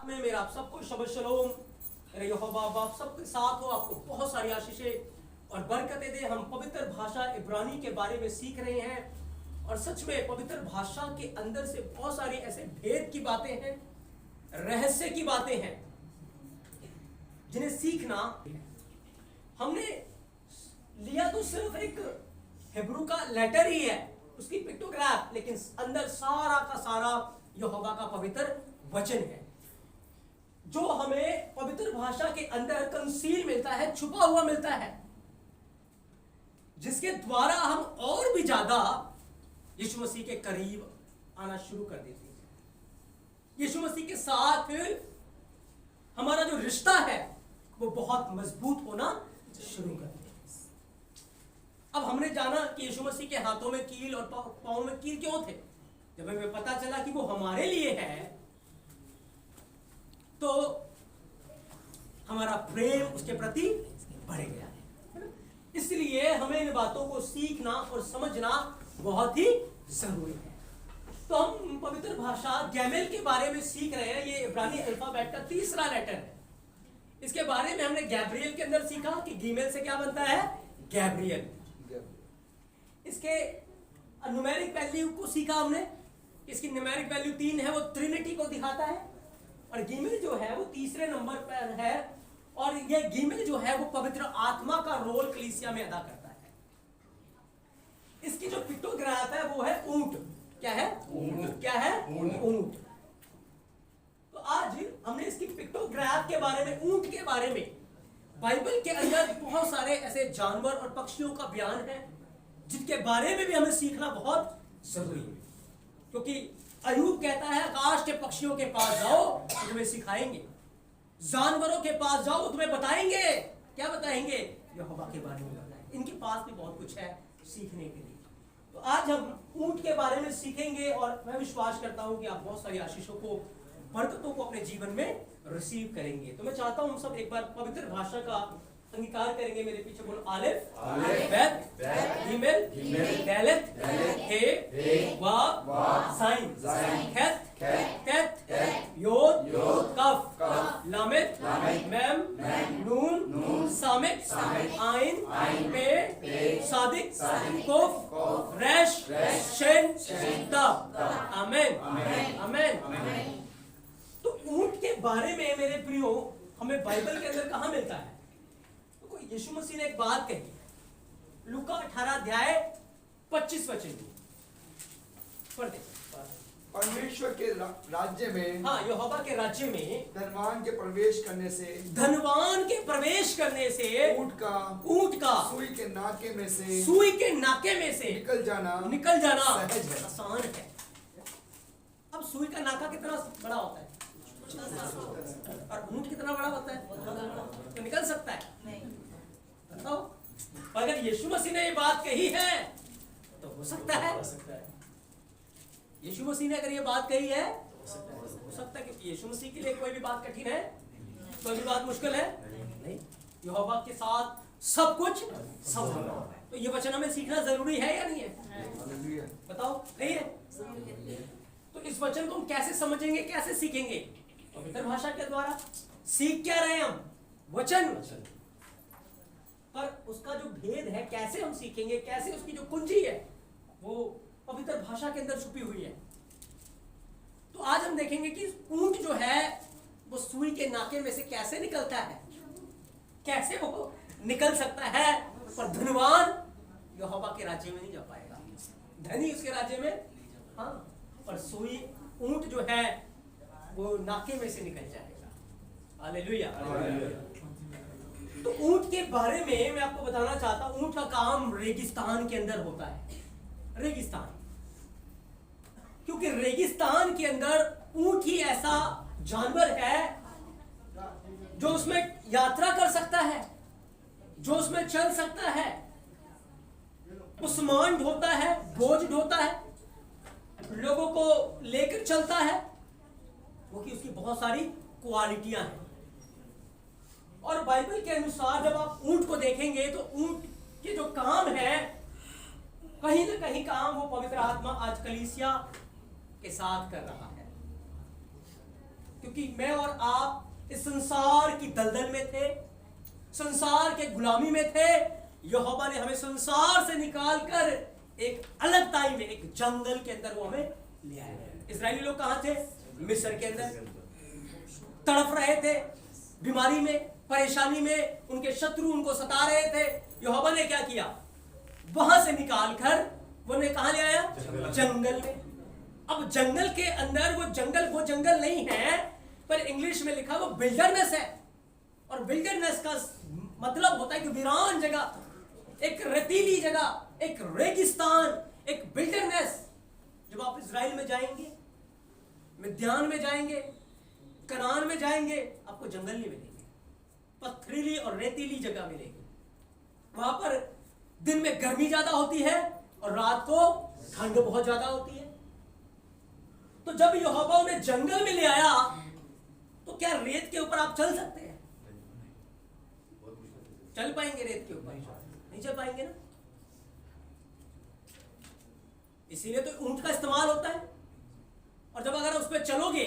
में मेरा आप सबको शबत शलोम। मेरे यहोवा बाप सबके साथ हो, आपको बहुत सारी आशीषें और बरकतें दे। हम पवित्र भाषा इब्रानी के बारे में सीख रहे हैं और सच में पवित्र भाषा के अंदर से बहुत सारी ऐसे भेद की बातें हैं, रहस्य की बातें हैं जिन्हें सीखना। हमने लिया तो सिर्फ एक हिब्रू का लेटर ही है, उसकी पिक्टोग्राफ, लेकिन अंदर सारा का सारा यहोवा का पवित्र वचन है जो हमें पवित्र भाषा के अंदर कंसील मिलता है, छुपा हुआ मिलता है, जिसके द्वारा हम और भी ज्यादा यीशु मसीह के करीब आना शुरू कर देते हैं। यीशु मसीह के साथ हमारा जो रिश्ता है वो बहुत मजबूत होना शुरू कर देते हैं। अब हमने जाना कि यीशु मसीह के हाथों में कील और पांव में कील क्यों थे। जब हमें पता चला कि वो हमारे लिए है तो हमारा प्रेम उसके प्रति बढ़ गया है। इसलिए हमें इन बातों को सीखना और समझना बहुत ही जरूरी है। तो हम पवित्र भाषा गैमेल के बारे में सीख रहे हैं। ये इब्रानी अल्फाबेट का तीसरा लेटर है। इसके बारे में हमने गैब्रियल के अंदर सीखा कि गीमेल से क्या बनता है, गैब्रियल। इसके न्यूमेरिक वैल्यू को सीखा हमने। इसकी न्यूमेरिक वैल्यू 3 है, वो ट्रिनिटी को दिखाता है। और गीमेल जो है वो तीसरे नंबर पर है और ये गीमेल जो है वो पवित्र आत्मा का रोल कलीसिया में अदा करता है। इसकी जो पिक्टोग्राफ है वो है ऊंट। क्या है? ऊंट। क्या है? ऊंट। तो आज हमने इसकी पिक्टोग्राफ के बारे में, ऊंट के बारे में, बाइबल के अंदर बहुत सारे ऐसे जानवर और पक्षियों का बयान है जिनके बारे में भी हमें सीखना बहुत जरूरी है। क्योंकि अय्यूब कहता है आकाश के पक्षियों के पास जाओ तो तुम्हें सिखाएंगे, जानवरों के पास जाओ तो तुम्हें बताएंगे। क्या बताएंगे? यहोवा के बारे में बताएंगे। इनके पास भी बहुत कुछ है सीखने के लिए। तो आज हम ऊंट के बारे में सीखेंगे और मैं विश्वास करता हूं कि आप बहुत सारी आशीषों को, बरकतों को अपने जीवन में रिसीव करेंगे। तो मैं चाहता हूं हम सब एक बार पवित्र भाषा का अंगीकार करेंगे। मेरे पीछे बोलो आलिफ, बेत, गीमेल, दालेत, हे, वाव, साइन, खेत, तेत, योद, कफ, लामेत, मेम, नून, सामित, आइन, पे, सादिक, कोफ, रेश, शेन, ताब। आमेन, आमेन। तो ऊंट के बारे में मेरे प्रियो हमें बाइबल के अंदर कहां मिलता है? यीशु मसीह ने एक बात कही, लूका 18 अध्याय 25 वचन पढ़ दे। परमेश्वर के राज्य में, हाँ, यहोवा के राज्य में धनवान के प्रवेश करने से, धनवान के प्रवेश करने से, ऊंट का सुई के नाके में से निकल जाना सहज है, आसान है। अब सुई का नाका कितना बड़ा होता है और ऊंट कितना बड़ा होता है? तो निकल सकता है? बताओ। अगर यीशु मसीह ने ये बात कही है तो हो सकता है। यीशु मसीह ने अगर ये बात कही है हो सकता है कि यीशु मसीह के लिए कोई भी बात कठिन है, कोई भी बात मुश्किल है नहीं। यहोवा के साथ सब कुछ संभव है। तो ये वचन हमें सीखना जरूरी है या नहीं है? बताओ, नहीं है? तो इस वचन को हम कैसे समझेंगे, कैसे सीखेंगे? पवित्र भाषा के द्वारा। सीख क्या रहे हम? वचन। पर उसका जो भेद है, कैसे हम सीखेंगे, कैसे उसकी जो कुंजी है वो पवित्र भाषा के अंदर छुपी हुई है। तो आज हम देखेंगे कि ऊंट जो है वो सुई के नाके में से कैसे निकलता है, कैसे वो निकल सकता है। पर धनवान यहोवा के राज्य में नहीं जा पाएगा, धनी उसके राज्य में, हाँ, पर सुई, ऊंट जो है वो नाके में से निकल जाएगा। हालेलुया। तो ऊंट के बारे में मैं आपको बताना चाहता हूं। ऊंट का काम रेगिस्तान के अंदर होता है। रेगिस्तान, क्योंकि रेगिस्तान के अंदर ऊंट ही ऐसा जानवर है जो उसमें यात्रा कर सकता है, जो उसमें चल सकता है, वो सामान ढोता है, बोझ ढोता है, लोगों को लेकर चलता है, वो कि उसकी बहुत सारी क्वालिटियां हैं। और बाइबल के अनुसार जब आप ऊंट को देखेंगे तो ऊंट के जो काम है, कहीं ना कहीं काम वो पवित्र आत्मा आज कलीसिया के साथ कर रहा है। क्योंकि मैं और आप इस संसार की दलदल में थे, संसार के गुलामी में थे। यहोवा ने हमें संसार से निकालकर एक अलग ताई में, एक जंगल के अंदर वो हमें ले आया। इस्राएली लोग कहां थे? मिस्र के अंदर तड़प रहे थे, बीमारी में, परेशानी में, उनके शत्रु उनको सता रहे थे। यहोवा ने क्या किया? वहां से निकालकर वो ने कहां ले आया? जंगल में। अब जंगल के अंदर वो जंगल नहीं है, पर इंग्लिश में लिखा वो विल्डरनेस है। और विल्डरनेस का मतलब होता है कि वीरान जगह, एक रेतीली जगह, एक रेगिस्तान, एक विल्डरनेस। जब आप इजराइल में जाएंगे, मिद्यान में जाएंगे, कनान में जाएंगे, आपको जंगल नहीं मिलेंगे, पथरीली और रेतीली जगह मिलेगी। वहां पर दिन में गर्मी ज्यादा होती है और रात को ठंड बहुत ज्यादा होती है। तो जब यहोवा उन्हें जंगल में ले आया, तो क्या रेत के ऊपर आप चल सकते हैं? चल पाएंगे रेत के ऊपर? नहीं चल पाएंगे ना। इसीलिए तो ऊंट का इस्तेमाल होता है। और जब अगर उस पर चलोगे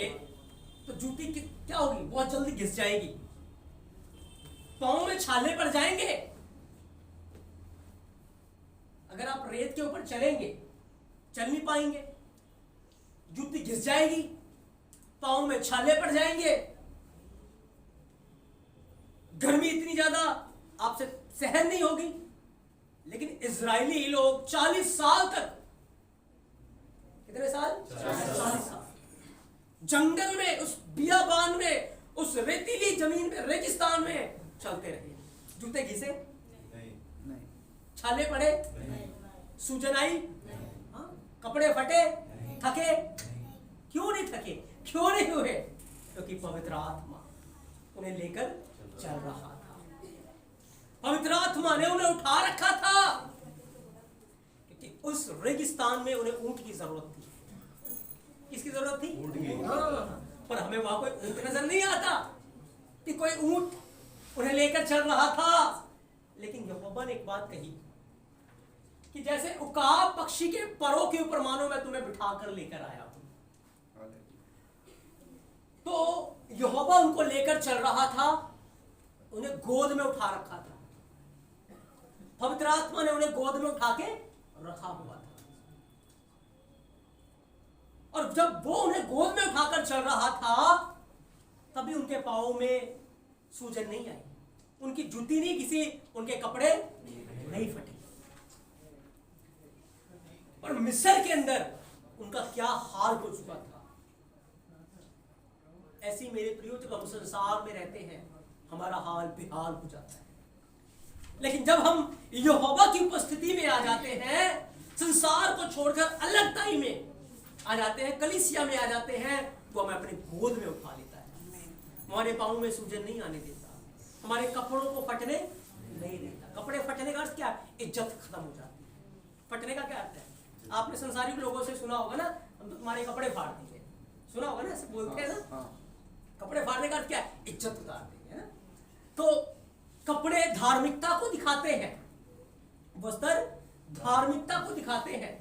तो जूती क्या होगी? बहुत जल्दी घिस जाएगी, पांव में छाले पड़ जाएंगे। अगर आप रेत के ऊपर चलेंगे, चल नहीं पाएंगे, जूती घिस जाएगी, पांव में छाले पड़ जाएंगे, गर्मी इतनी ज्यादा आपसे सहन नहीं होगी। लेकिन इजरायली लोग 40 साल तक, कितने साल? 40 साल जंगल में, उस बियाबान में, उस रेतीली जमीन में, रेगिस्तान में चलते रहे। जूते घिसे नहीं, छाले पड़े नहीं, सूजन आई, कपड़े फटे, थके? क्यों नहीं थके? क्यों नहीं हुए? क्योंकि पवित्र आत्मा उन्हें लेकर चल रहा था। पवित्र आत्मा ने उन्हें उठा रखा था, क्योंकि उस रेगिस्तान में उन्हें ऊंट की जरूरत थी। किसकी जरूरत थी? पर हमें वहां कोई ऊंट नजर नहीं आता कि कोई ऊंट उन्हें लेकर चल रहा था। लेकिन यहोवा ने एक बात कही कि जैसे उकाब पक्षी के परों के ऊपर मानो मैं तुम्हें बिठाकर लेकर आया हूं। तो यहोवा उनको लेकर चल रहा था, उन्हें गोद में उठा रखा था। पवित्र आत्मा ने उन्हें गोद में उठा के रखा हुआ था। और जब वो उन्हें गोद में उठाकर चल रहा था, तभी उनके पांवों में सूजन नहीं आई, उनकी जूती नहीं घिसी, उनके कपड़े नहीं फटे। और मिस्र के अंदर उनका क्या हाल हो चुका था। ऐसी मेरे प्रियो, जब हम संसार में रहते हैं, हमारा हाल बेहाल हो जाता है। लेकिन जब हम यहोवा की उपस्थिति में आ जाते हैं, संसार को छोड़कर अलग ताई में आ जाते हैं, कलीसिया में आ जाते हैं, वो हमें अपने गोद में उठा लेता है। हमारे पांव में सूजन नहीं आने देता, हमारे कपड़ों को फटने नहीं देता। कपड़े फटने का अर्थ क्या है? इज्जत खत्म हो जाती है। फटने का क्या अर्थ है? आपने संसारिक लोगों से सुना होगा ना, हम तो तुम्हारे कपड़े फाड़ देंगे, सुना होगा ना, ऐसे बोलते हैं ना। कपड़े फाड़ने का अर्थ क्या है? इज्जत उतार देंगे ना। तो कपड़े धार्मिकता को दिखाते हैं, वस्त्र धार्मिकता को दिखाते हैं।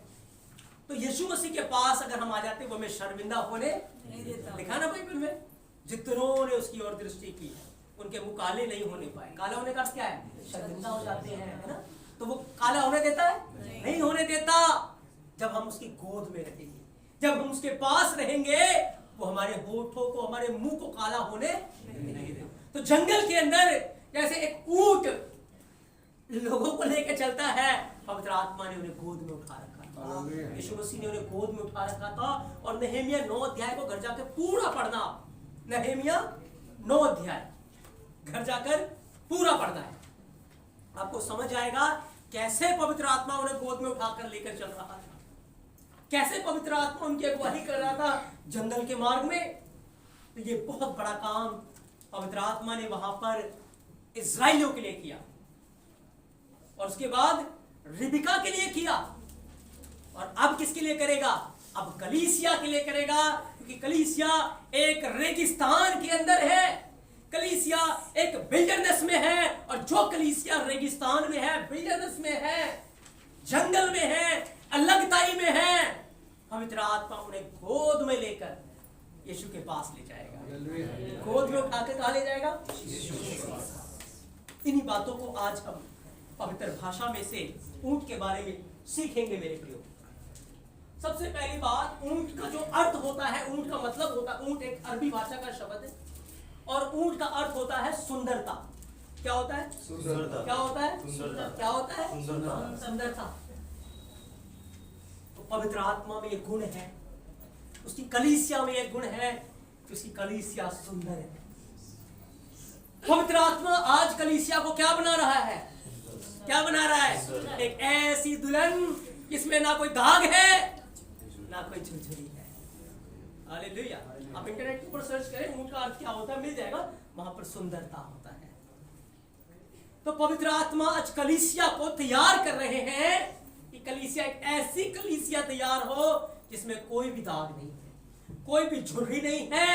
तो यीशु मसीह के पास अगर हम आ जाते, वो हमें शर्मिंदा होने नहीं देता। लिखा ना बाइबल में, जितनों ने उसकी ओर दृष्टि की उनके मुंह काले नहीं होने पाए। काला होने का अर्थ क्या है? शर्मिंदा हो जाते हैं, है ना। तो वो काला होने देता है? नहीं होने देता। जब हम उसकी गोद में रहेंगे, जब हम उसके पास रहेंगे, वो हमारे होठों को, हमारे मुंह को काला होने नहीं देता। तो जंगल के अंदर जैसे एक ऊंट लोगों को लेकर चलता है, पवित्र आत्मा ने उन्हें गोद में उठा रखा था। यीशु मसीह ने उन्हें गोद में उठा रखा था। और नहमिया 9 अध्याय को घर जाकर पूरा पढ़ना। नहमिया 9 अध्याय घर जाकर पूरा पढ़ना है, आपको समझ आएगा कैसे पवित्र आत्मा उन्हें गोद में उठाकर लेकर चल रहा था, कैसे पवित्र आत्मा उनकी अगुवाई कर रहा था जंगल के मार्ग में। तो ये बहुत बड़ा काम पवित्र आत्मा ने वहां पर इस्राएलियों के लिए किया, और उसके बाद रिबिका के लिए किया, और अब किसके लिए करेगा? अब कलीसिया के लिए करेगा, क्योंकि कलीसिया एक रेगिस्तान के अंदर है, कलीसिया एक विल्डरनेस में है। और जो कलीसिया रेगिस्तान में है, विल्डरनेस में है, जंगल में है, अलगताई में है, पवित्र आत्मा उन्हें गोद में लेकर यीशु के पास ले जाएगा। गोद में उठा के कहाँ ले जाएगा? इन्हीं बातों को आज हम पवित्र भाषा में से ऊंट के बारे में सीखेंगे मेरे प्रियो। सबसे पहली बात, ऊंट का जो अर्थ होता है, ऊंट का मतलब होता है, ऊंट एक अरबी भाषा का शब्द है और ऊंट का अर्थ होता है सुंदरता। क्या होता है? सुंदरता। क्या होता है? सुंदरता। क्या होता है? सुंदरता। सुंदरता। तो पवित्र आत्मा में एक गुण है, उसकी कलीसिया में एक गुण है कि उसकी कलीसिया सुंदर है। पवित्र आत्मा आज कलीसिया को क्या बना रहा है? क्या बना रहा है? एक ऐसी दुल्हन जिसमें ना कोई दाग है ना कोई झुरझुरी है। हालेलुया। आप इंटरनेट के ऊपर सर्च करें ऊंट का अर्थ क्या होता है, मिल जाएगा, वहां पर सुंदरता होता है। तो पवित्र आत्मा आज कलीसिया को तैयार कर रहे हैं कि कलीसिया एक ऐसी कलीसिया तैयार हो जिसमें कोई भी दाग नहीं है, कोई भी झुर्री नहीं है,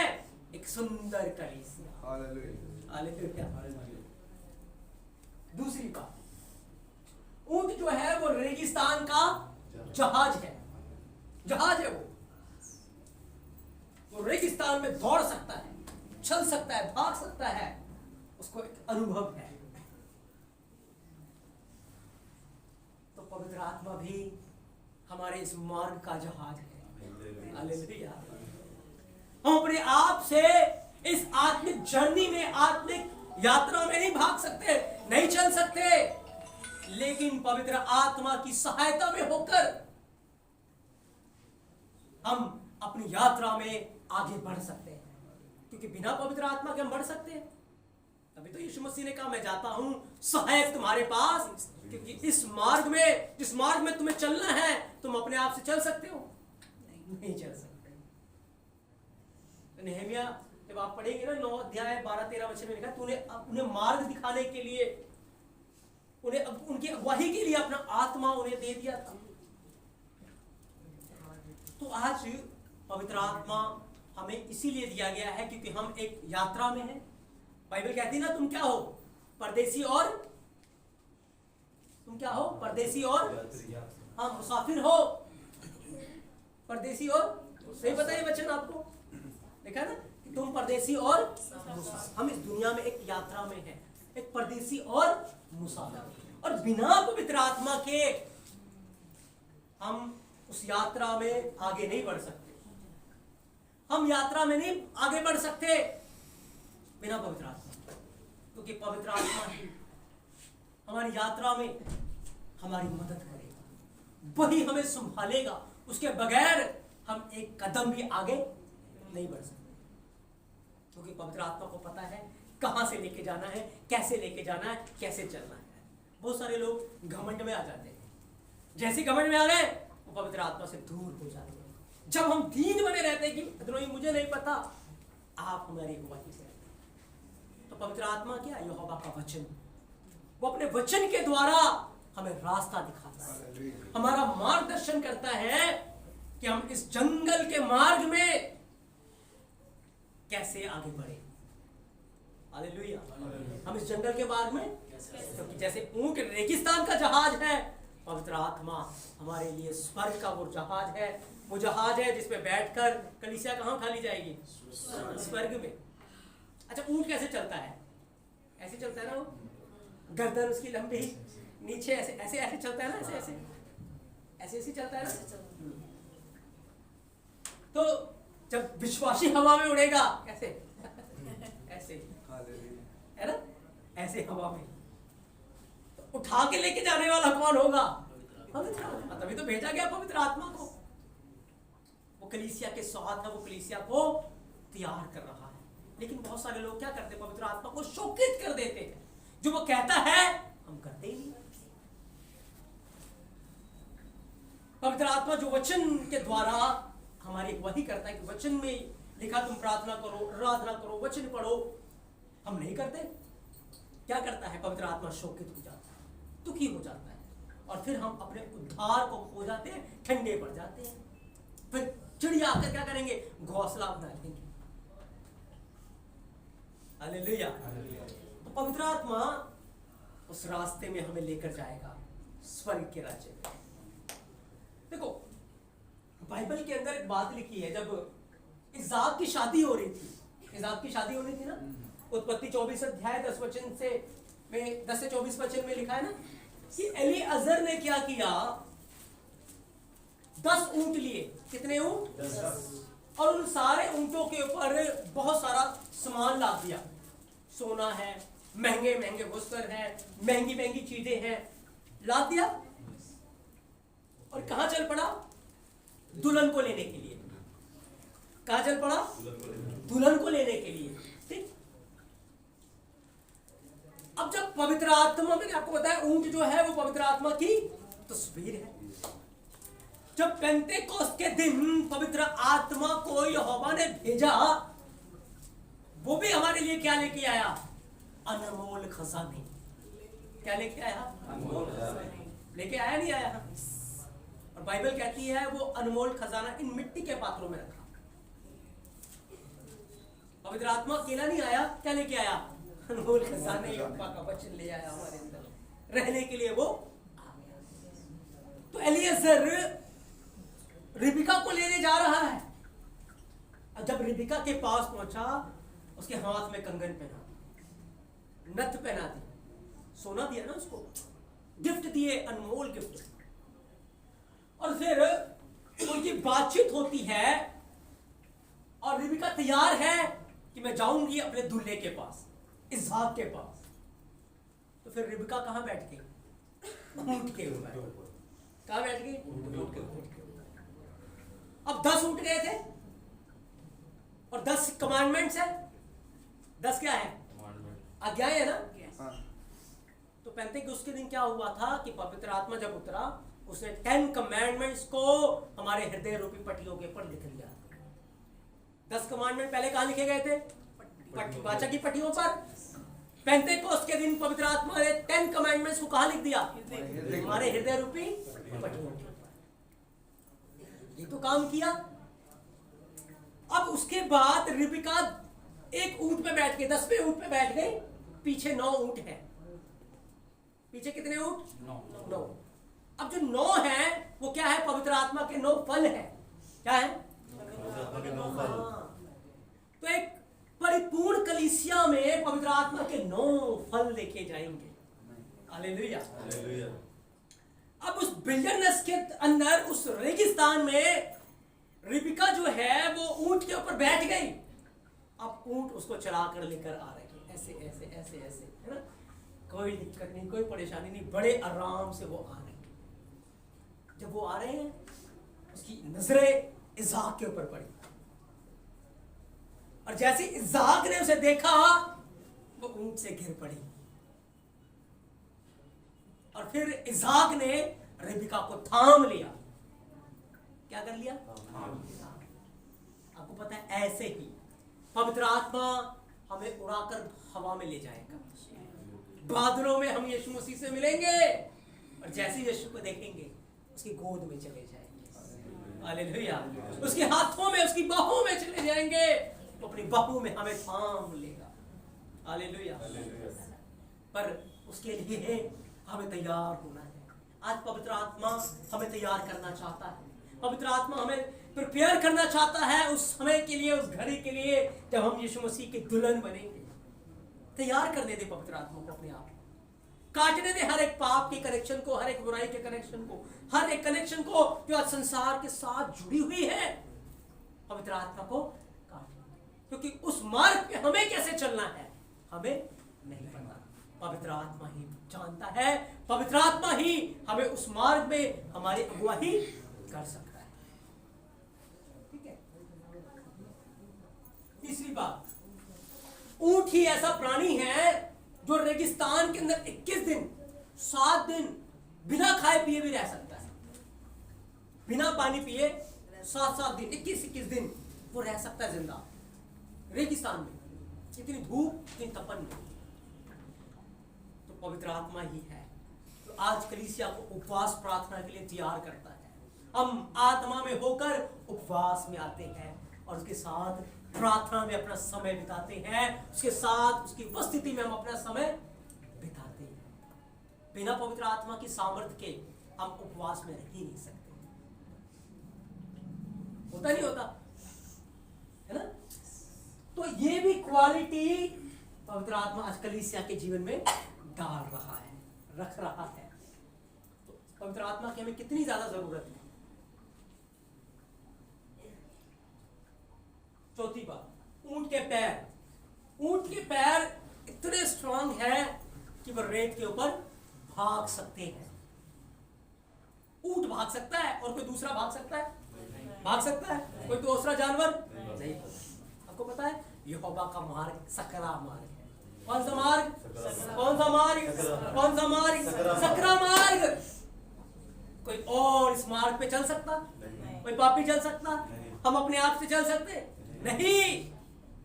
एक सुंदर कलीसिया। हालेलुया। दूसरी बात, ऊंट जो है वो रेगिस्तान का जहाज है। जहाज है वो रेगिस्तान में दौड़ सकता है, चल सकता है, भाग सकता है, उसको एक अनुभव है। तो पवित्र आत्मा भी हमारे इस मार्ग का जहाज है। हालेलुया। हम अपने आप से इस आत्मिक जर्नी में, आत्मिक यात्रा में नहीं भाग सकते, नहीं चल सकते, लेकिन पवित्र आत्मा की सहायता में होकर हम अपनी यात्रा में आगे बढ़ सकते हैं। क्योंकि बिना पवित्र आत्मा के हम बढ़ सकते हैं? तभी तो यीशु मसीह ने कहा मैं जाता हूं सहायक तुम्हारे पास, क्योंकि इस मार्ग में, जिस मार्ग में तुम्हें चलना है, तुम अपने आप से चल सकते हो? नहीं चल सकते। तो नेहमिया जब आप पढ़ेंगे ना 9 अध्याय 12-13 वचन में लिखा, तूने उन्हें मार्ग दिखाने के लिए, उन्हें उनकी अगुवाई के लिए अपना आत्मा उन्हें दे दिया था। तो आज पवित्र आत्मा हमें इसीलिए दिया गया है क्योंकि हम एक यात्रा में हैं। बाइबल कहती है ना, तुम क्या हो? परदेसी और तुम क्या हो? परदेसी और हाँ मुसाफिर हो। परदेसी और, सही बताइए वचन आपको देखा ना कि तुम परदेसी और हम इस दुनिया में एक यात्रा में हैं, एक परदेसी और मुसाफिर। और बिना पवित्र आत्मा के हम उस यात्रा में आगे नहीं बढ़ सकते। हम यात्रा में नहीं आगे बढ़ सकते बिना पवित्र आत्मा, क्योंकि पवित्र आत्मा ही हमारी यात्रा में हमारी मदद करेगा, वही हमें संभालेगा। उसके बगैर हम एक कदम भी आगे नहीं बढ़ सकते, क्योंकि पवित्र आत्मा को पता है कहां से लेके जाना है, कैसे लेके जाना है, कैसे चलना है। बहुत सारे लोग घमंड में आ जाते हैं, जैसे घमंड में आ गए वो पवित्र आत्मा से दूर हो जाते हैं। जब हम दीन बने रहते हैं कि अदरोही मुझे नहीं पता, आप हमारी अगुवाई से, तो पवित्र आत्मा क्या? यहोवा का वचन, वो अपने वचन के द्वारा हमें रास्ता दिखाता है, हमारा मार्गदर्शन करता है कि हम इस जंगल के मार्ग में कैसे आगे बढ़े। हालेलुया। हम इस जंगल के मार्ग में, क्योंकि जैसे ऊंट रेगिस्तान का जहाज है, पवित्र आत्मा हमारे लिए स्वर्ग का वो जहाज है। वो जहाज है जिसपे बैठकर कलीसिया कहाँ खाली जाएगी? स्वर्ग में। अच्छा, ऊंट कैसे चलता है? ऐसे चलता है ना, वो गर्दन उसकी लंबी, नीचे ऐसे ऐसे ऐसे चलता है ना, ऐसे ऐसे ऐसे ऐसे चलता है ना। तो जब विश्वासी हवा में उड़ेगा कैसे? ऐसे है ना, ऐसे हवा में। तो उठा के लेके जाने वाला कौन होगा? पवित्र आत्मा। तभी तो भेजा गया पवित्र आत्मा को। वो कलीसिया के साथ है, वो कलीसिया को तैयार कर रहा है। लेकिन बहुत सारे लोग क्या करते हैं? पवित्र आत्मा को शोकित कर देते हैं। जो वो कहता है हम करते ही नहीं। पवित्र आत्मा जो वचन के द्वारा हमारी अगुवाई करता है कि वचन में लिखा तुम प्रार्थना करो, आराधना करो, वचन पढ़ो, हम नहीं करते। क्या करता है? पवित्र आत्मा शोकित हो जाता है, दुखी हो जाता है, और फिर हम अपने उद्धार को खो जाते हैं, ठंडे पड़ जाते हैं। फिर चिड़िया आकर क्या करेंगे? घोंसला बना लेंगे। हालेलुया। तो पवित्र आत्मा उस रास्ते में हमें लेकर जाएगा स्वर्ग के राज्य में। देखो, बाइबल के अंदर एक बात लिखी है, जब इसाक की शादी हो रही थी, इसाक की शादी होनी थी ना। उत्पत्ति 24 अध्याय 10 वचन से में 10 से 24 वचन में लिखा है ना कि एलीअजर ने क्या किया, 10 ऊंट लिए। कितने ऊंट? 10। और उन सारे ऊंटों के ऊपर बहुत सारा सामान लाद दिया। सोना है, महंगे महंगे वस्त्र है, महंगी महंगी चीजें हैं, लाद दिया। और कहां चल पड़ा? दुल्हन को लेने के लिए। कहां चल पड़ा? दुल्हन को लेने के लिए। ठीक। अब जब पवित्र आत्मा, मैंने आपको बताया ऊंट जो है वो पवित्र आत्मा की तस्वीर है। जब पेंतेकोस्त के दिन पवित्र आत्मा को यहोवा ने भेजा, वो भी हमारे लिए क्या लेके आया? अनमोल खजाने। क्या लेके आया? अनमोल खजाने। लेके आया नहीं आया? और बाइबल कहती है वो अनमोल खजाना इन मिट्टी के पात्रों में रखा। पवित्र आत्मा अकेला नहीं आया, क्या लेके आया? अनमोल खजाने, यहोवा का वचन ले आया हमारे अंदर रहने के लिए वो आ गया। तो एलीअजर रिबिका को लेने जा रहा है। और जब रिबिका के पास पहुंचा, उसके हाथ में कंगन पहना, नथ पहना दी, सोना दिया ना उसको, गिफ्ट दिए, अनमोल गिफ्ट। और फिर उनकी बातचीत होती है और रिबिका तैयार है कि मैं जाऊंगी अपने दूल्हे के पास, इसहाक के पास। तो फिर रिबिका कहां बैठ गई? ऊंट के ऊपर। कहां बैठ गई? ऊंट के ऊपर। अब 10 ऊंट गए थे और 10 कमांडमेंट्स है। 10 क्या है? आज्ञाएं है ना। तो पेंतेकोस्त के दिन क्या हुआ था कि पवित्र आत्मा जब उतरा, उसने 10 कमांडमेंट्स को हमारे हृदय रूपी पट्टियों के ऊपर लिख लिया। 10 कमांडमेंट पहले कहां लिखे गए थे? वाचा की पट्टियों पर। पेंतेकोस्त के दिन पवित्र आत्मा ने 10 कमांडमेंट्स को कहां लिख दिया? हमारे हृदय रूपी पट्टियों के ऊपर। ये तो काम किया। अब उसके बाद रिबिका एक ऊंट पे बैठ गई, 10वें ऊंट पे बैठ गई। पीछे 9 ऊंट है। पीछे कितने ऊंट? 9। अब जो 9 है वो क्या है? पवित्र आत्मा के 9 फल है। क्या है? तो एक परिपूर्ण कलीसिया में पवित्र आत्मा के 9 फल देखे जाएंगे। हालेलुया। अब उस विल्डरनेस के अंदर, उस रेगिस्तान में रिबिका जो है वो ऊंट के ऊपर बैठ गई। अब ऊंट उसको चला कर लेकर आ रहे हैं, ऐसे ऐसे ऐसे ऐसे, है ना। कोई दिक्कत नहीं, कोई परेशानी नहीं, बड़े आराम से वो आ रहे हैं। जब वो आ रहे हैं, उसकी नजरें इसहाक के ऊपर पड़ी। और जैसे इसहाक ने उसे देखा, वो ऊंट से गिर पड़ी। और फिर इसहाक ने रिबिका को थाम लिया। क्या कर लिया? आपको पता है, ऐसे ही पवित्र आत्मा हमें उड़ाकर हवा में ले जाएगा। बादलों में हम यीशु मसीह से मिलेंगे और जैसे यीशु को देखेंगे उसकी गोद में चले जाएंगे। हालेलुया। उसके हाथों में, उसकी बाहों में चले जाएंगे, तो अपनी बाहों में हमें थाम लेगा। हालेलुया। पर उसके लिए हमें तैयार होना है। आज पवित्र आत्मा हमें तैयार करना चाहता है। पवित्र आत्मा हमें प्रिपेयर करना चाहता है उस समय के लिए, उस घड़ी के लिए जब हम यीशु मसीह की दुल्हन बनेंगे। तैयार करने दे पवित्र आत्मा को अपने आप। काटने दे हर एक पाप के कनेक्शन को, हर एक बुराई के कनेक्शन को, हर एक कनेक्शन को जो आज संसार के साथ जुड़ी हुई है। पवित्र आत्मा को काटने, क्योंकि उस मार्ग पे हमें कैसे चलना है हमें नहीं पता। पवित्र आत्मा ही जानता है। पवित्र आत्मा ही हमें उस मार्ग में हमारी अगुवाई कर सकता है। ठीक है। तीसरी बात, ऊंट ही ऐसा प्राणी है जो रेगिस्तान के अंदर 21 दिन 7 दिन बिना खाए पिए भी रह सकता है। बिना पानी पिए 7 दिन 21 दिन वो रह सकता है जिंदा रेगिस्तान में। इतनी धूप, इतनी तपन में। तो पवित्र आत्मा ही है तो आज कलीसिया को उपवास प्रार्थना के लिए तैयार करता है। हम आत्मा में होकर उपवास में आते हैं और उसके साथ प्रार्थना में अपना समय बिताते हैं, उसके साथ उसकी उपस्थिति में हम अपना समय बिताते हैं। बिना पवित्र आत्मा की सामर्थ्य के हम उपवास में रह ही नहीं सकते। होता नहीं होता? है ना? तो ये भी क्वालिटी पवित्र आत्मा आज कलीसिया के जीवन में डाल रहा है, रख रहा है। तो पवित्र आत्मा की हमें कितनी ज्यादा जरूरत है। चौथी बात, ऊंट के पैर। ऊंट के पैर इतने स्ट्रांग है कि वह रेत के ऊपर भाग सकते हैं। ऊंट भाग सकता है और कोई दूसरा भाग सकता है? भाग सकता है? कोई दूसरा जानवर नहीं। आपको पता है यहोवा का मार्ग सकरा मार्ग है। कौन सा मार्ग? कौन सा मार्ग? कौन सा मार्ग? सकरा मार्ग। कोई और इस मार्ग पे चल सकता? कोई पापी चल सकता? हम अपने आप से चल सकते नहीं।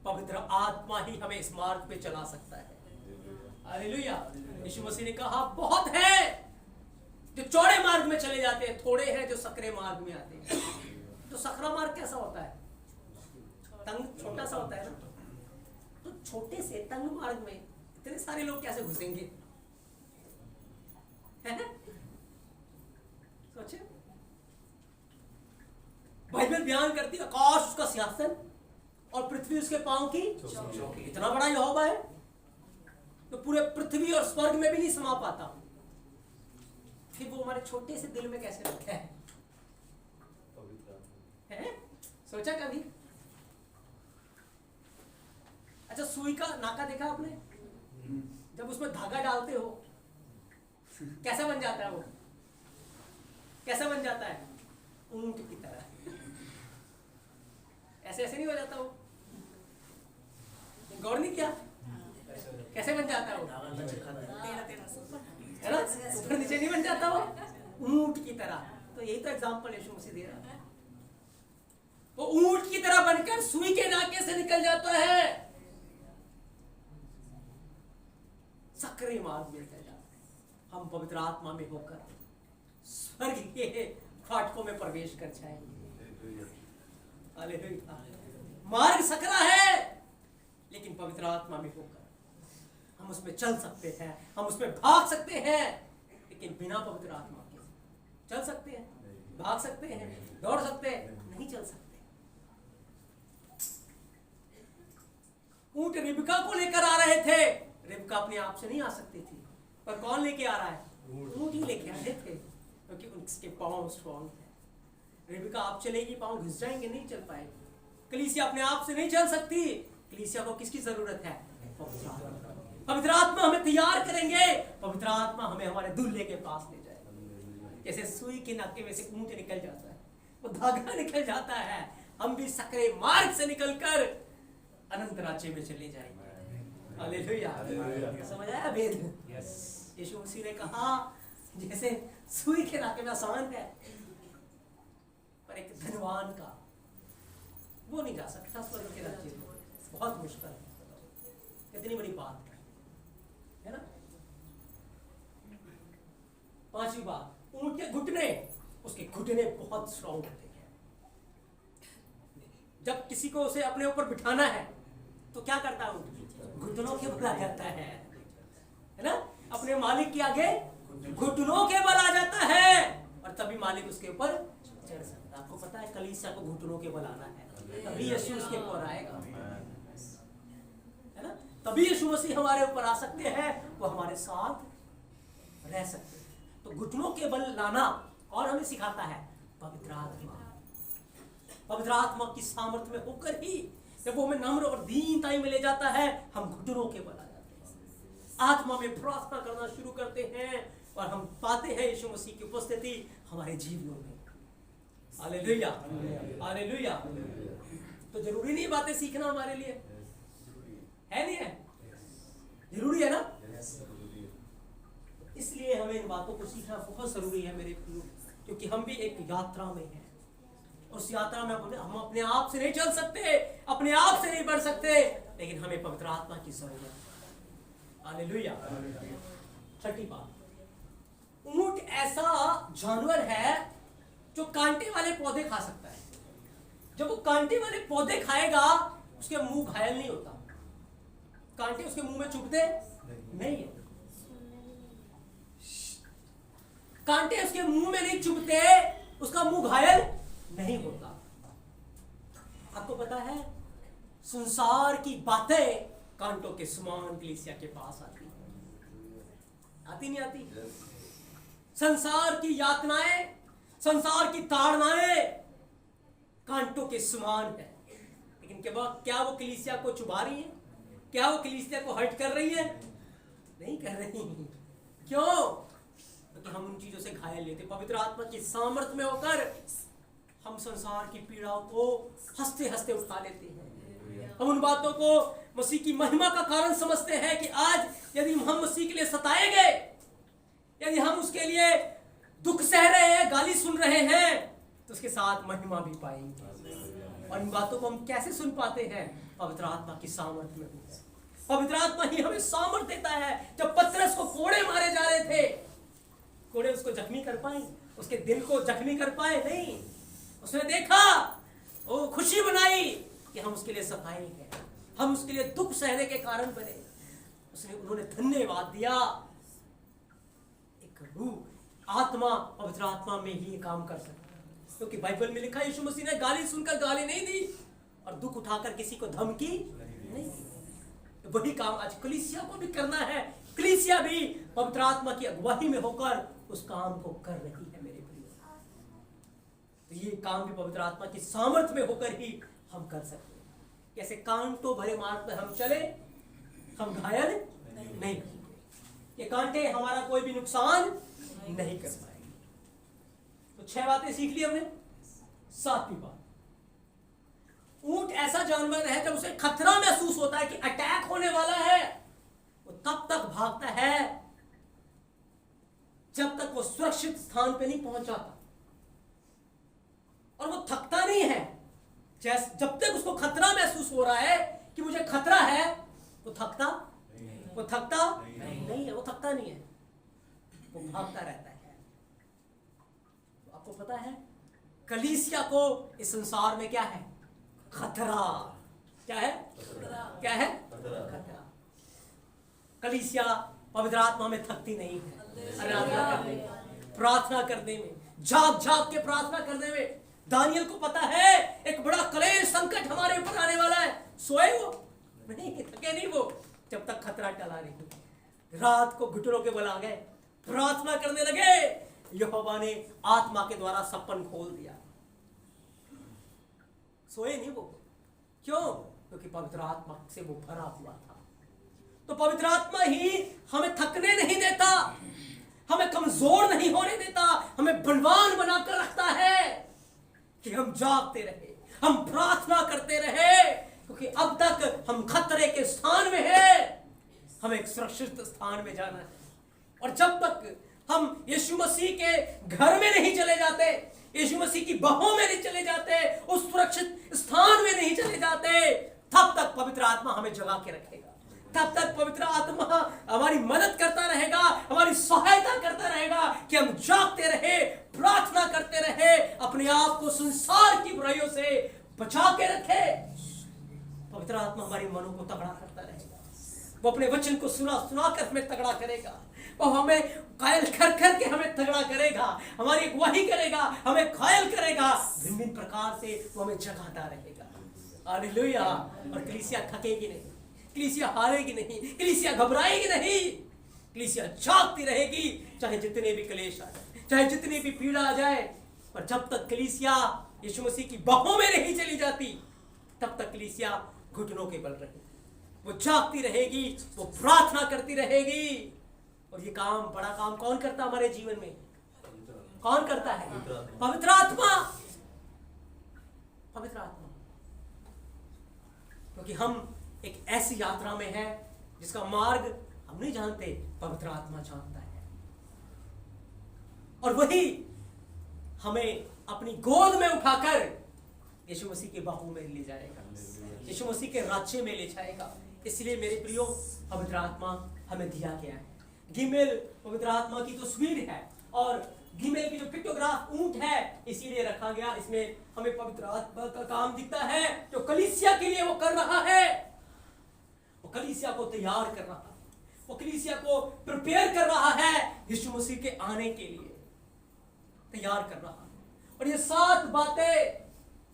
पवित्र आत्मा ही हमें इस मार्ग पे चला सकता है। हालेलुया। यीशु मसीह ने कहा बहुत है जो चौड़े मार्ग में चले जाते हैं, थोड़े हैं जो सकरे मार्ग में आते हैं। तो सकरा मार्ग कैसा होता है? तंग, छोटा सा होता है ना। तो छोटे से तंग मार्ग में इतने सारे लोग कैसे घुसेंगे? सोचे। बाइबल बयान करती है आकाश उसका सिंहासन और पृथ्वी उसके पांव की चौकी। इतना बड़ा यहोवा है तो पूरे पृथ्वी और स्वर्ग में भी नहीं समा पाता, फिर वो हमारे छोटे से दिल में कैसे रखा है? सोचा कभी? अच्छा, सुई का नाका देखा आपने? जब उसमें धागा डालते हो कैसा बन जाता है वो? कैसा बन जाता है? ऊंट की तरह। ऐसे ऐसे नहीं हो जाता वो? गौर नहीं किया? कैसे बन जाता है वो? है ना? ऊपर नीचे नहीं बन जाता वो? ऊंट की तरह। तो यही तो एग्जांपल यीशु मसीह दे रहा है। वो ऊंट की तरह बनकर सुई के नाके से निकल जाता है, सकरे मार्ग में निकल जाता है। हम पवित्र आत्मा में होकर स्वर्ग के फाटकों में प्रवेश कर जाएंगे। हालेलुया। मार्ग सकरा है लेकिन पवित्र आत्मा में होकर हम उसमें चल सकते हैं, हम उसमें भाग सकते हैं। लेकिन बिना पवित्र आत्मा के चल सकते हैं, भाग सकते हैं, दौड़ सकते हैं, नहीं चल सकते। ऊंट रिबका को लेकर आ रहे थे। रिबका अपने आप से नहीं आ सकती थी, पर कौन लेके आ रहा है? ऊंट ही लेके आ रहे थे, क्योंकि उसके पांव स्ट्रॉन्ग है। रिबका आप चलेगी, पांव घुस जाएंगे, नहीं चल पाएगी। कलीसिया अपने आप से नहीं चल सकती। कलीसिया को किसकी जरूरत है? पवित्र आत्मा हमें तैयार करेंगे। पवित्र आत्मा हमें हमारे दूल्हे के पास ले जाएगा। जैसे सुई के नाके में से ऊंट निकल जाता है, वो धागा निकल जाता है, हम भी सकरे मार्ग से निकलकर अनंत राज्य में चले जाएंगे। हालेलुया। समझ आया भेद? यीशु मसीह ने कहा जैसे सुई के नाके में आसान है, पर एक धनवान का वो नहीं जा सकता स्वर्ग के राज्य में। बहुत मुश्किल है। कितनी बड़ी बात है ना? पांचवी बात, ऊंट के घुटने, उसके घुटने बहुत स्ट्रॉन्ग होते हैं। जब किसी को उसे अपने ऊपर बिठाना है तो क्या करता है? घुटनों के बल आ जाता है ना? अपने मालिक के आगे घुटनों के बल आ जाता है और तभी मालिक उसके ऊपर चढ़ सकता है। आपको पता है कलीसिया को घुटनों के बल आना है, तभी यीशु उसके ऊपर आएगा, है ना? तभी यीशु मसीह हमारे ऊपर आ सकते हैं, वो हमारे साथ रह सकते हैं। तो घुटनों के बल लाना और हमें सिखाता है पवित्र आत्मा। पवित्र आत्मा की सामर्थ्य में होकर ही जब वो हमें नम्र और दीनता में ले जाता है, हम घुटनों के बल आ जाते हैं, आत्मा में प्रार्थना करना शुरू करते हैं और हम पाते हैं यीशु मसीह की उपस्थिति हमारे जीवनों में। Hallelujah, hallelujah. तो जरूरी नहीं बातें सीखना हमारे लिए, है नहीं है? जरूरी है ना? इसलिए हमें इन बातों को सीखना बहुत जरूरी है मेरे प्रियो, क्योंकि हम भी एक यात्रा में हैं। उस यात्रा में हम अपने आप से नहीं चल सकते, अपने आप से नहीं बढ़ सकते, लेकिन हमें पवित्र आत्मा की जरूरत है। हालेलुया। छठी बात, ऊंट ऐसा जानवर है जो कांटे वाले पौधे खा सकता है। जब वो कांटे वाले पौधे खाएगा उसके मुंह घायल नहीं होता, कांटे उसके मुंह में चुभते नहीं है, कांटे उसके मुंह में नहीं चुभते, उसका मुंह घायल नहीं होता। आपको पता है संसार की बातें कांटों के समान कलीसिया के पास आती नहीं आती? संसार की यातनाएं, संसार की ताड़नाएं कांटों के समान है, लेकिन क्या वो कलीसिया को चुभा रही है? क्या वो कलीसिया को हर्ट कर रही है? नहीं कर रही। क्यों? क्योंकि हम उन चीजों से घायल लेते। पवित्र आत्मा की सामर्थ्य में होकर हम संसार की पीड़ाओं को हंसते हंसते उठा लेते हैं। हम उन बातों को मसीह की महिमा का कारण समझते हैं कि आज यदि हम मसीह के लिए सताए गए, यदि हम उसके लिए दुख सह रहे हैं, गाली सुन रहे हैं, तो उसके साथ महिमा भी पाएंगे। और इन बातों को हम कैसे सुन पाते हैं? पवित्र आत्मा की सामर्थ्य में। पवित्र आत्मा ही हमें सामर्थ्य देता है। जब पतरस को कोड़े मारे जा रहे थे, कोड़े उसको जख्मी कर पाए? उसके दिल को जख्मी कर पाए? नहीं। उसने देखा, वो खुशी बनाई कि हम उसके लिए सताए गए, हम उसके लिए दुख सहने के कारण बने। उन्होंने धन्यवाद दिया। एक रूह आत्मा, पवित्र आत्मा में ही काम कर सकता है, क्योंकि बाइबल में लिखा है यीशु मसीह ने गाली सुनकर गाली नहीं दी और दुख उठाकर किसी को धमकी नहीं दी। तो वही काम आज कलीसिया को भी करना है। कलीसिया भी पवित्र आत्मा की अगुवाई में होकर उस काम को कर रही है मेरे प्रिय। तो ये काम भी पवित्र आत्मा की सामर्थ्य में होकर ही हम कर सकते हैं। कैसे? कांटों भरे मार्ग पर हम चले, हम घायल नहीं होंगे। ये कांटे हमारा कोई भी नुकसान नहीं कर पाएंगे। तो 6 बातें सीख ली हमने। 7वीं बात, ऊंट ऐसा जानवर है जब उसे खतरा महसूस होता है कि अटैक होने वाला है, वो तब तक भागता है जब तक वो सुरक्षित स्थान पे नहीं पहुंच जाता। और वो थकता नहीं है। जब तक उसको खतरा महसूस हो रहा है कि मुझे खतरा है, वो थकता नहीं है। वो थकता नहीं है, वो भागता रहता है। तो आपको पता है कलीसिया को इस संसार में क्या है? खतरा। क्या है? क्या है? खतरा। कलीसिया पवित्र आत्मा में थकती नहीं है। आराधना करने में, प्रार्थना करने में, जाग के प्रार्थना करने में। दानियल को पता है एक बड़ा क्लेश संकट हमारे ऊपर आने वाला है। सोए वो नहीं, थके नहीं वो, जब तक खतरा टला नहीं। रात को घुटनों के बल आ गए, प्रार्थना करने लगे। यहोवा ने आत्मा के द्वारा सपन खोल दिया। सोए नहीं वो। क्यों? क्योंकि पवित्र आत्मा से वो भरा हुआ था। तो पवित्र आत्मा ही हमें थकने नहीं देता, हमें कमजोर नहीं होने देता, हमें बलवान बनाकर रखता है कि हम जागते रहे, हम प्रार्थना करते रहे, क्योंकि अब तक हम खतरे के स्थान में हैं। हमें एक सुरक्षित स्थान में जाना है। और जब तक हम यीशु मसीह के घर में नहीं चले जाते, यीशु मसीह की बाहों में नहीं चले जाते, उस सुरक्षित स्थान में नहीं चले जाते, तब तक पवित्र आत्मा हमें जगा के रखेगा। तब तक पवित्र आत्मा हमारी मदद करता रहेगा, हमारी सहायता करता रहेगा कि हम जागते रहे, प्रार्थना करते रहे, अपने आप को संसार की बुराइयों से बचा के रखे। पवित्र आत्मा हमारी मनों को तगड़ा करता रहेगा। वो अपने वचन को सुना कर हमें तगड़ा करेगा। वो हमें कायल कर के हमें तगड़ा करेगा, हमारी अगुवाई करेगा, हमें कायल करेगा। भिन्न प्रकार से वो हमें जगाता रहेगा। हालेलुया। और कलीसिया थकेगी नहीं, कलीसिया हारेगी नहीं, कलीसिया घबराएगी नहीं, कलीसिया जागती रहेगी, चाहे जितने भी क्लेश आ जाए, चाहे जितनी भी पीड़ा आ जाए। पर जब तक कलीसिया यीशु मसीह की बाहों में नहीं चली जाती, तब तक कलीसिया घुटनों के बल रहेगी। वो जागती रहेगी, वो प्रार्थना करती रहेगी। और ये काम, बड़ा काम कौन करता हमारे जीवन में? कौन करता है? पवित्र आत्मा। पवित्र आत्मा। क्योंकि हम एक ऐसी यात्रा में है जिसका मार्ग हम नहीं जानते, पवित्र आत्मा जानता है। और वही हमें अपनी गोद में उठाकर यीशु मसीह के बाहों में ले जाएगा, यीशु मसीह के राज्य में ले जाएगा। इसलिए मेरे प्रियो, पवित्र आत्मा हमें दिया गया है। गिमेल पवित्र आत्मा की तस्वीर है, और गिमेल की जो पिक्टोग्राफ ऊंट है इसीलिए रखा गया। इसमें हमें पवित्र आत्मा का काम दिखता है जो कलीसिया के लिए वो कर रहा है। वो कलीसिया को तैयार कर रहा है, वो कलीसिया को प्रिपेयर कर रहा है यीशु मसीह के आने के लिए, तैयार कर रहा है। और ये 7 बातें,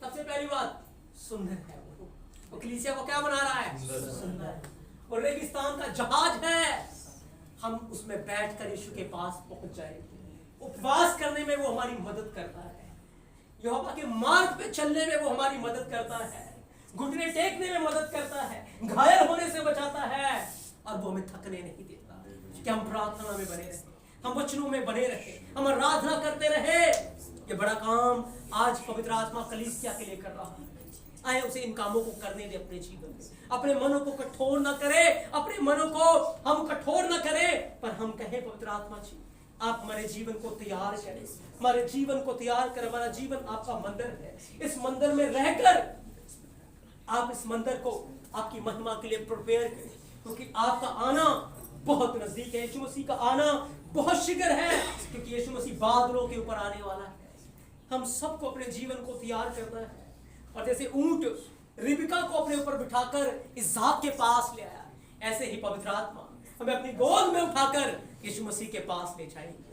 सबसे पहली बात सुंदर है, वो वो कलीसिया को क्या बना रहा है? सुंदर। और रेगिस्तान का जहाज है, हम उसमें बैठकर यीशु के पास पहुंच जाएंगे। उपवास करने में वो हमारी मदद करता है, यहोवा के मार्ग पे चलने में वो हमारी मदद करता है, घुटने टेकने में मदद करता है, घायल होने से बचाता है, और वो हमें थकने नहीं देता कि हम प्रार्थना में बने रहे, हम वचनों में बने रहे, हम आराधना करते रहे। ये बड़ा काम आज पवित्र आत्मा कलीसिया के लिए कर रहा है। आए उसे इन कामों को करने दे अपने जीवन में। अपने मनों को कठोर न करे, अपने मनों को हम कठोर न करें, पर हम कहें पवित्र आत्मा जी आप हमारे जीवन को तैयार करें, हमारे जीवन को तैयार करें। हमारा जीवन आपका मंदिर है, इस मंदिर में रहकर आप इस मंदिर को आपकी महिमा के लिए प्रिपेयर करें, क्योंकि आपका आना बहुत नजदीक है। यीशु मसीह का आना बहुत शीघ्र है, क्योंकि यीशु मसीह बादलों के ऊपर आने वाला है। हम सबको अपने जीवन को तैयार करना है, और जैसे ऊंट रिबिका को अपने ऊपर बिठाकर इसहाक के पास ले आया, ऐसे ही पवित्र आत्मा हमें अपनी गोद में उठाकर यीशु मसीह के पास ले जाएंगे।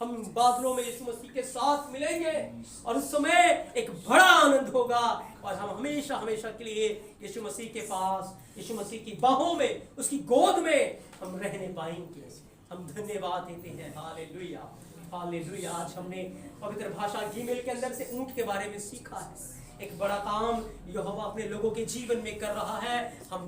हम बादलों में यीशु मसीह के साथ मिलेंगे, और उस समय एक बड़ा आनंद होगा, और हम हमेशा हमेशा के लिए यीशु मसीह के पास, यीशु मसीह की बाहों में, उसकी गोद में हम रहने पाएंगे। हम धन्यवाद देते हैं। Hallelujah, hallelujah. आज हमने पवित्र भाषा गीमेल के अंदर से ऊंट के बारे में सीखा है। एक बड़ा काम यहोवा अपने लोगों के जीवन में कर रहा है। हम